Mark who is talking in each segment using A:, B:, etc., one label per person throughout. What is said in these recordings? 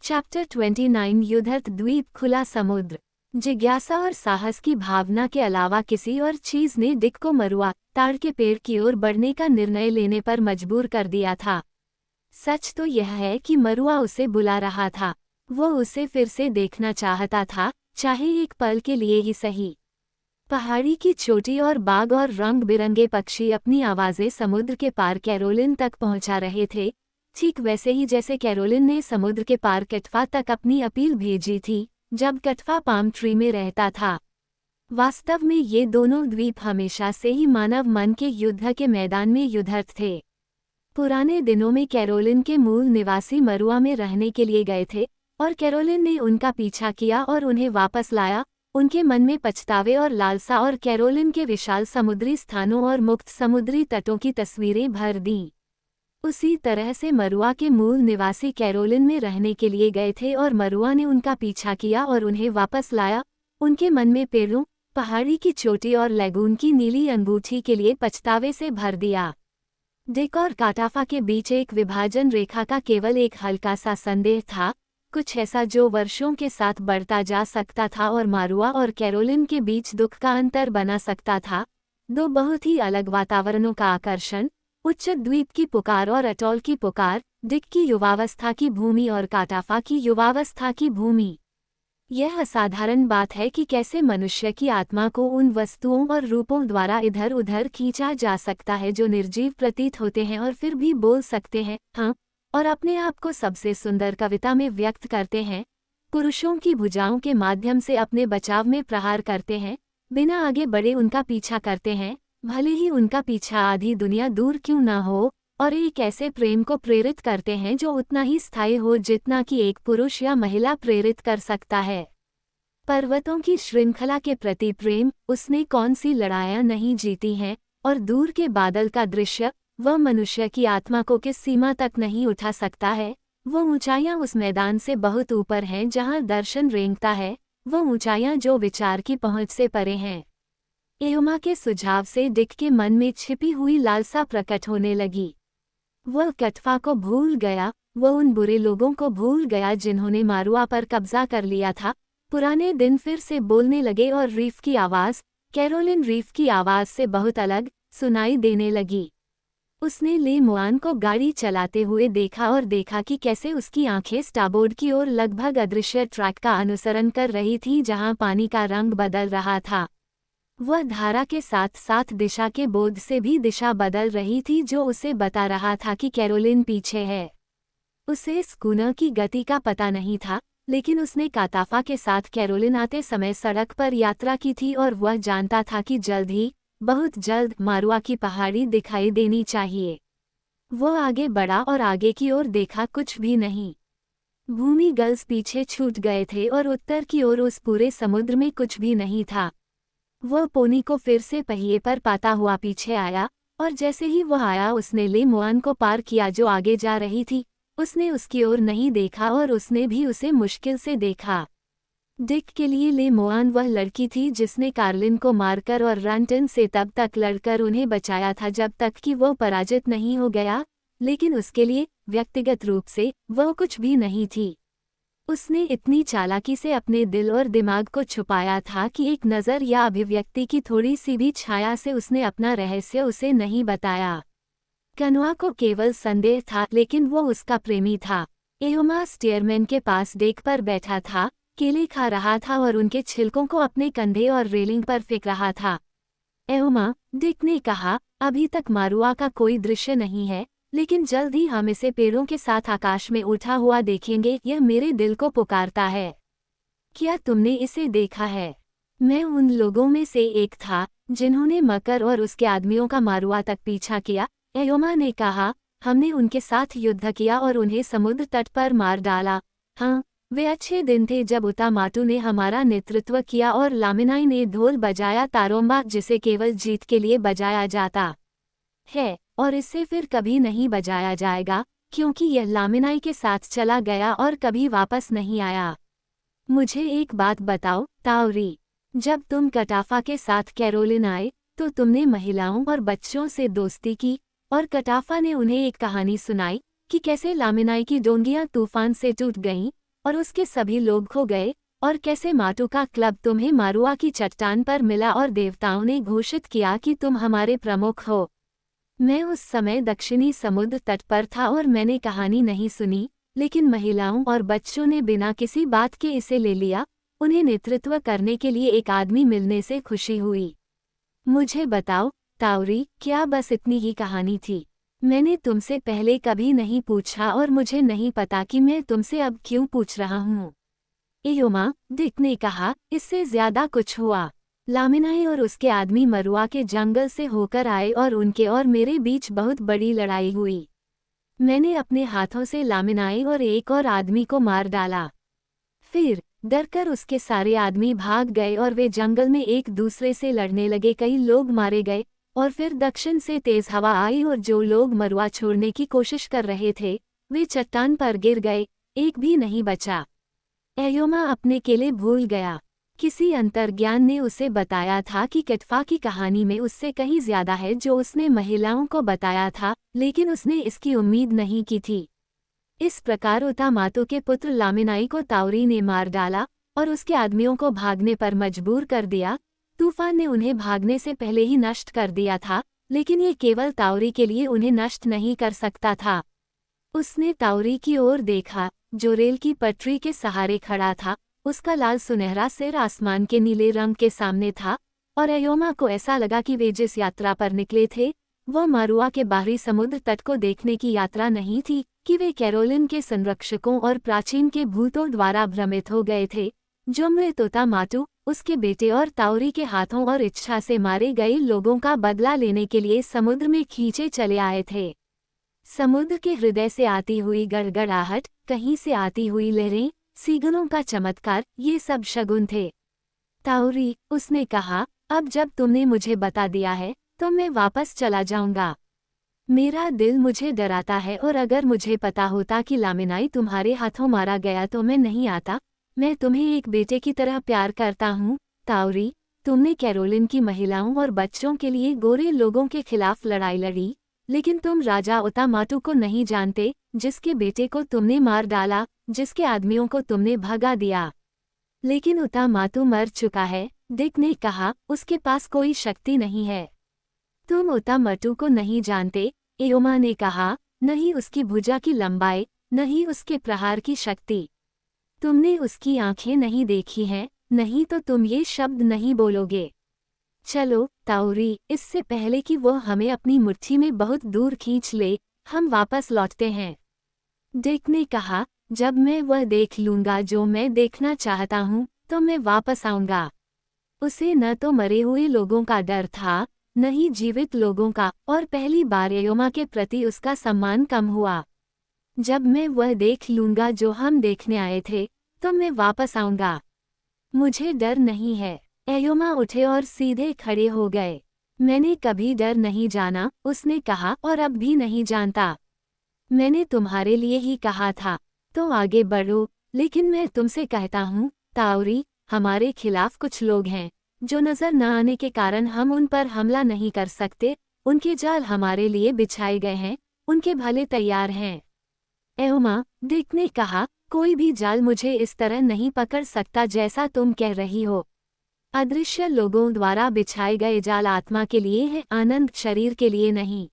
A: Chapter 29 युद्धर्थ द्वीप खुला समुद्र। जिज्ञासा और साहस की भावना के अलावा किसी और चीज ने डिक को मरुआ ताड़ के पेड़ की ओर बढ़ने का निर्णय लेने पर मजबूर कर दिया था। सच तो यह है कि मरुआ उसे बुला रहा था। वो उसे फिर से देखना चाहता था, चाहे एक पल के लिए ही सही। पहाड़ी की चोटी और बाग और रंग बिरंगे पक्षी अपनी आवाजें समुद्र के पार कैरोलिन तक पहुंचा रहे थे, ठीक वैसे ही जैसे कैरोलिन ने समुद्र के पार कटफा तक अपनी अपील भेजी थी, जब कटफा पाम ट्री में रहता था। वास्तव में ये दोनों द्वीप हमेशा से ही मानव मन के युद्ध के मैदान में युद्धरत थे। पुराने दिनों में कैरोलिन के मूल निवासी मरुआ में रहने के लिए गए थे, और कैरोलिन ने उनका पीछा किया और उन्हें वापस लाया। उनके मन में पछतावे और लालसा और कैरोलिन के विशाल समुद्री स्थानों और मुक्त समुद्री तटों की तस्वीरें भर दीं। उसी तरह से मरुआ के मूल निवासी कैरोलिन में रहने के लिए गए थे और मरुआ ने उनका पीछा किया और उन्हें वापस लाया। उनके मन में पेड़ों, पहाड़ी की चोटी और लैगून की नीली अंगूठी के लिए पछतावे से भर दिया। डिक और काटाफा के बीच एक विभाजन रेखा का केवल एक हल्का सा संदेह था, कुछ ऐसा जो वर्षों के साथ बढ़ता जा सकता था और मरुआ और कैरोलिन के बीच दुख का अंतर बना सकता था। दो बहुत ही अलग वातावरणों का आकर्षण, उच्च द्वीप की पुकार और अटॉल की पुकार, डिक की युवावस्था की भूमि और काटाफा की युवावस्था की भूमि। यह असाधारण बात है कि कैसे मनुष्य की आत्मा को उन वस्तुओं और रूपों द्वारा इधर उधर खींचा जा सकता है जो निर्जीव प्रतीत होते हैं और फिर भी बोल सकते हैं, हाँ, और अपने आप को सबसे सुंदर कविता में व्यक्त करते हैं। पुरुषों की भुजाओं के माध्यम से अपने बचाव में प्रहार करते हैं, बिना आगे बढ़े उनका पीछा करते हैं, भले ही उनका पीछा आधी दुनिया दूर क्यों ना हो, और एक ऐसे प्रेम को प्रेरित करते हैं जो उतना ही स्थायी हो जितना कि एक पुरुष या महिला प्रेरित कर सकता है। पर्वतों की श्रृंखला के प्रति प्रेम, उसने कौन सी लड़ाइयाँ नहीं जीती हैं, और दूर के बादल का दृश्य, वह मनुष्य की आत्मा को किस सीमा तक नहीं उठा सकता है। वो ऊंचाइयाँ उस मैदान से बहुत ऊपर हैं जहाँ दर्शन रेंगता है, वो ऊंचाइयाँ जो विचार की पहुँच से परे हैं। एओमा के सुझाव से डिक के मन में छिपी हुई लालसा प्रकट होने लगी। वह कटफा को भूल गया, वह उन बुरे लोगों को भूल गया जिन्होंने मरुआ पर कब्जा कर लिया था। पुराने दिन फिर से बोलने लगे और रीफ की आवाज़, कैरोलिन रीफ की आवाज़ से बहुत अलग, सुनाई देने लगी। उसने ले मुआन को गाड़ी चलाते हुए देखा और देखा कि कैसे उसकी आंखें स्टारबोर्ड की ओर लगभग अदृश्य ट्रैक का अनुसरण कर रही थी जहां पानी का रंग बदल रहा था। वह धारा के साथ साथ दिशा के बोध से भी दिशा बदल रही थी जो उसे बता रहा था कि कैरोलिन पीछे है। उसे स्कूनर की गति का पता नहीं था, लेकिन उसने काटाफा के साथ कैरोलिन आते समय सड़क पर यात्रा की थी और वह जानता था कि जल्द ही, बहुत जल्द मरुआ की पहाड़ी दिखाई देनी चाहिए। वह आगे बढ़ा और आगे की ओर देखा, कुछ भी नहीं। भूमि गल्स पीछे छूट गए थे और उत्तर की ओर उस पूरे समुद्र में कुछ भी नहीं था। वह पोनी को फिर से पहिए पर पाता हुआ पीछे आया, और जैसे ही वह आया उसने ले मुआन को पार किया जो आगे जा रही थी। उसने उसकी ओर नहीं देखा और उसने भी उसे मुश्किल से देखा। डिक के लिए ले मुआन वह लड़की थी जिसने कार्लिन को मारकर और रंटन से तब तक लड़कर उन्हें बचाया था जब तक कि वह पराजित नहीं हो गया, लेकिन उसके लिए व्यक्तिगत रूप से वह कुछ भी नहीं थी। उसने इतनी चालाकी से अपने दिल और दिमाग को छुपाया था कि एक नज़र या अभिव्यक्ति की थोड़ी सी भी छाया से उसने अपना रहस्य उसे नहीं बताया। कनुआ को केवल संदेह था, लेकिन वो उसका प्रेमी था। एओमा स्टीयरमैन के पास डेक पर बैठा था, केले खा रहा था और उनके छिलकों को अपने कंधे और रेलिंग पर फेंक रहा था। एओमा, डिक ने कहा, अभी तक मरुआ का कोई दृश्य नहीं है, लेकिन जल्द ही हम इसे पेड़ों के साथ आकाश में उठा हुआ देखेंगे। यह मेरे दिल को पुकारता है। क्या तुमने इसे देखा है? मैं उन लोगों में से एक था जिन्होंने मकर और उसके आदमियों का मरुआ तक पीछा किया। एओमा ने कहा, हमने उनके साथ युद्ध किया और उन्हें समुद्र तट पर मार डाला। हाँ, वे अच्छे दिन थे जब उतामाटू ने हमारा नेतृत्व किया और लामिनाई ने ढोल बजाया, तारोम्बा जिसे केवल जीत के लिए बजाया जाता है, और इससे फिर कभी नहीं बजाया जाएगा, क्योंकि यह लामिनाई के साथ चला गया और कभी वापस नहीं आया। मुझे एक बात बताओ, ताओरी, जब तुम कटाफा के साथ कैरोलिन आए, तो तुमने महिलाओं और बच्चों से दोस्ती की, और कटाफा ने उन्हें एक कहानी सुनाई कि कैसे लामिनाई की डोंगियां तूफान से टूट गईं, और उसके सभी लोग खो गए, और कैसे माटू का क्लब तुम्हें मारुआ की चट्टान पर मिला और देवताओं ने घोषित किया कि तुम हमारे प्रमुख हो। मैं उस समय दक्षिणी समुद्र तट पर था और मैंने कहानी नहीं सुनी, लेकिन महिलाओं और बच्चों ने बिना किसी बात के इसे ले लिया। उन्हें नेतृत्व करने के लिए एक आदमी मिलने से खुशी हुई। मुझे बताओ ताउरी, क्या बस इतनी ही कहानी थी? मैंने तुमसे पहले कभी नहीं पूछा और मुझे नहीं पता कि मैं तुमसे अब क्यों पूछ रहा हूँ। एयोमा, डिक ने कहा, इससे ज्यादा कुछ हुआ। लामिनाई और उसके आदमी मरुआ के जंगल से होकर आए और उनके और मेरे बीच बहुत बड़ी लड़ाई हुई। मैंने अपने हाथों से लामिनाई और एक और आदमी को मार डाला। फिर डरकर उसके सारे आदमी भाग गए और वे जंगल में एक दूसरे से लड़ने लगे। कई लोग मारे गए और फिर दक्षिण से तेज हवा आई और जो लोग मरुआ छोड़ने की कोशिश कर रहे थे वे चट्टान पर गिर गए, एक भी नहीं बचा। एयोमा अपने केले भूल गया। किसी अंतर्ज्ञान ने उसे बताया था कि कटफा की कहानी में उससे कहीं ज्यादा है जो उसने महिलाओं को बताया था, लेकिन उसने इसकी उम्मीद नहीं की थी। इस प्रकार उतामातो के पुत्र लामिनाई को ताउरी ने मार डाला और उसके आदमियों को भागने पर मजबूर कर दिया। तूफान ने उन्हें भागने से पहले ही नष्ट कर दिया था, लेकिन ये केवल ताउरी के लिए उन्हें नष्ट नहीं कर सकता था। उसने ताउरी की ओर देखा, जो रेल की पटरी के सहारे खड़ा था। उसका लाल सुनहरा सिर आसमान के नीले रंग के सामने था, और एयोमा को ऐसा लगा कि वे जिस यात्रा पर निकले थे वह मारुआ के बाहरी समुद्र तट को देखने की यात्रा नहीं थी, कि वे कैरोलिन के संरक्षकों और प्राचीन के भूतों द्वारा भ्रमित हो गए थे, जो मृत उतामातो, उसके बेटे और ताउरी के हाथों और इच्छा से मारे गए लोगों का बदला लेने के लिए समुद्र में खींचे चले आए थे। समुद्र के हृदय से आती हुई गड़गड़ाहट, कहीं से आती हुई लहरें, सीगनों का चमत्कार, ये सब शगुन थे। ताउरी, उसने कहा, अब जब तुमने मुझे बता दिया है तो मैं वापस चला जाऊंगा। मेरा दिल मुझे डराता है और अगर मुझे पता होता कि लामिनाई तुम्हारे हाथों मारा गया तो मैं नहीं आता। मैं तुम्हें एक बेटे की तरह प्यार करता हूँ ताउरी। तुमने कैरोलिन की महिलाओं और बच्चों के लिए गोरे लोगों के खिलाफ लड़ाई लड़ी, लेकिन तुम राजा उतामातो को नहीं जानते, जिसके बेटे को तुमने मार डाला, जिसके आदमियों को तुमने भगा दिया। लेकिन उतामातो मर चुका है, डिक ने कहा, उसके पास कोई शक्ति नहीं है। तुम उतामातो को नहीं जानते, एयोमा ने कहा, नहीं उसकी भुजा की लंबाई, नहीं उसके प्रहार की शक्ति। तुमने उसकी आंखें नहीं देखी हैं, नहीं तो तुम ये शब्द नहीं बोलोगे। चलो ताउरी, इससे पहले कि वो हमें अपनी मुट्ठी में बहुत दूर खींच ले, हम वापस लौटते हैं। डिक ने कहा, जब मैं वह देख लूंगा जो मैं देखना चाहता हूँ तो मैं वापस आऊंगा। उसे न तो मरे हुए लोगों का डर था, न ही जीवित लोगों का, और पहली बार एयोमा के प्रति उसका सम्मान कम हुआ। जब मैं वह देख लूंगा जो हम देखने आए थे तो मैं वापस आऊंगा। मुझे डर नहीं है। एयोमा उठे और सीधे खड़े हो गए। मैंने कभी डर नहीं जाना, उसने कहा, और अब भी नहीं जानता। मैंने तुम्हारे लिए ही कहा था, तो आगे बढ़ो। लेकिन मैं तुमसे कहता हूँ ताउरी, हमारे खिलाफ कुछ लोग हैं जो नजर न आने के कारण हम उन पर हमला नहीं कर सकते। उनके जाल हमारे लिए बिछाए गए हैं, उनके भले तैयार हैं। एयोमा, डिक ने कहा, कोई भी जाल मुझे इस तरह नहीं पकड़ सकता जैसा तुम कह रही हो। अदृश्य लोगों द्वारा बिछाए गए जाल आत्मा के लिए है, आनंद शरीर के लिए नहीं।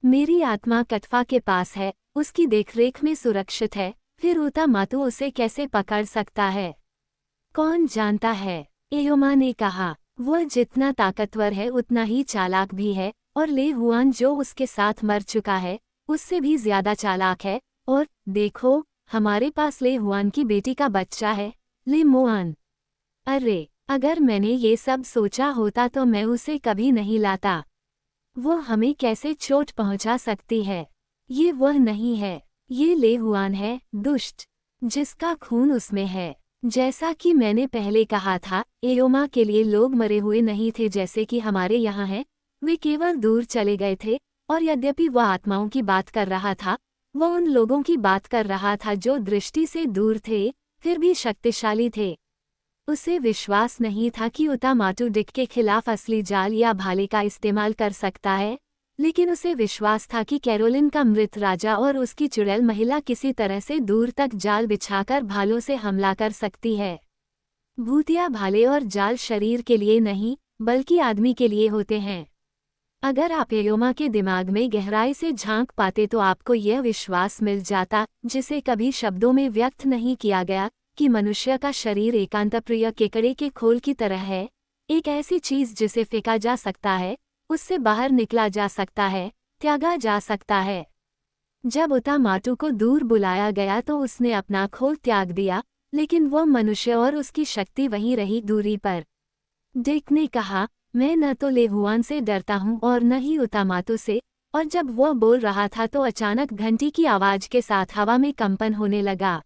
A: मेरी आत्मा कटफा के पास है, उसकी देखरेख में सुरक्षित है, फिर उतामातो उसे कैसे पकड़ सकता है? कौन जानता है? एयोमा ने कहा, वह जितना ताकतवर है उतना ही चालाक भी है, और ले हुआन जो उसके साथ मर चुका है उससे भी ज्यादा चालाक है। और देखो, हमारे पास ले हुआन की बेटी का बच्चा है, ले मुआन। अरे, अगर मैंने ये सब सोचा होता तो मैं उसे कभी नहीं लाता। वो हमें कैसे चोट पहुंचा सकती है? ये वह नहीं है, ये ले हुआन है, दुष्ट, जिसका खून उसमें है। जैसा कि मैंने पहले कहा था, एयोमा के लिए लोग मरे हुए नहीं थे जैसे कि हमारे यहाँ हैं, वे केवल दूर चले गए थे। और यद्यपि वह आत्माओं की बात कर रहा था, वह उन लोगों की बात कर रहा था जो दृष्टि से दूर थे, फिर भी शक्तिशाली थे। उसे विश्वास नहीं था कि उतामातो डिक के खिलाफ असली जाल या भाले का इस्तेमाल कर सकता है, लेकिन उसे विश्वास था कि कैरोलिन का मृत राजा और उसकी चुड़ैल महिला किसी तरह से दूर तक जाल बिछाकर भालों से हमला कर सकती है। भूतिया भाले और जाल शरीर के लिए नहीं, बल्कि आदमी के लिए होते हैं। अगर आप एयोमा के दिमाग में गहराई से झांक पाते तो आपको यह विश्वास मिल जाता, जिसे कभी शब्दों में व्यक्त नहीं किया गया, कि मनुष्य का शरीर एकांतप्रिय केकड़े के खोल की तरह है, एक ऐसी चीज जिसे फेंका जा सकता है, उससे बाहर निकला जा सकता है, त्यागा जा सकता है। जब उतामाटू को दूर बुलाया गया तो उसने अपना खोल त्याग दिया, लेकिन वह मनुष्य और उसकी शक्ति वहीं रही, दूरी पर। डिक ने कहा, मैं न तो लेहुआन से डरता हूँ और न ही उतामाटू से, और जब वह बोल रहा था तो अचानक घंटी की आवाज के साथ हवा में कंपन होने लगा।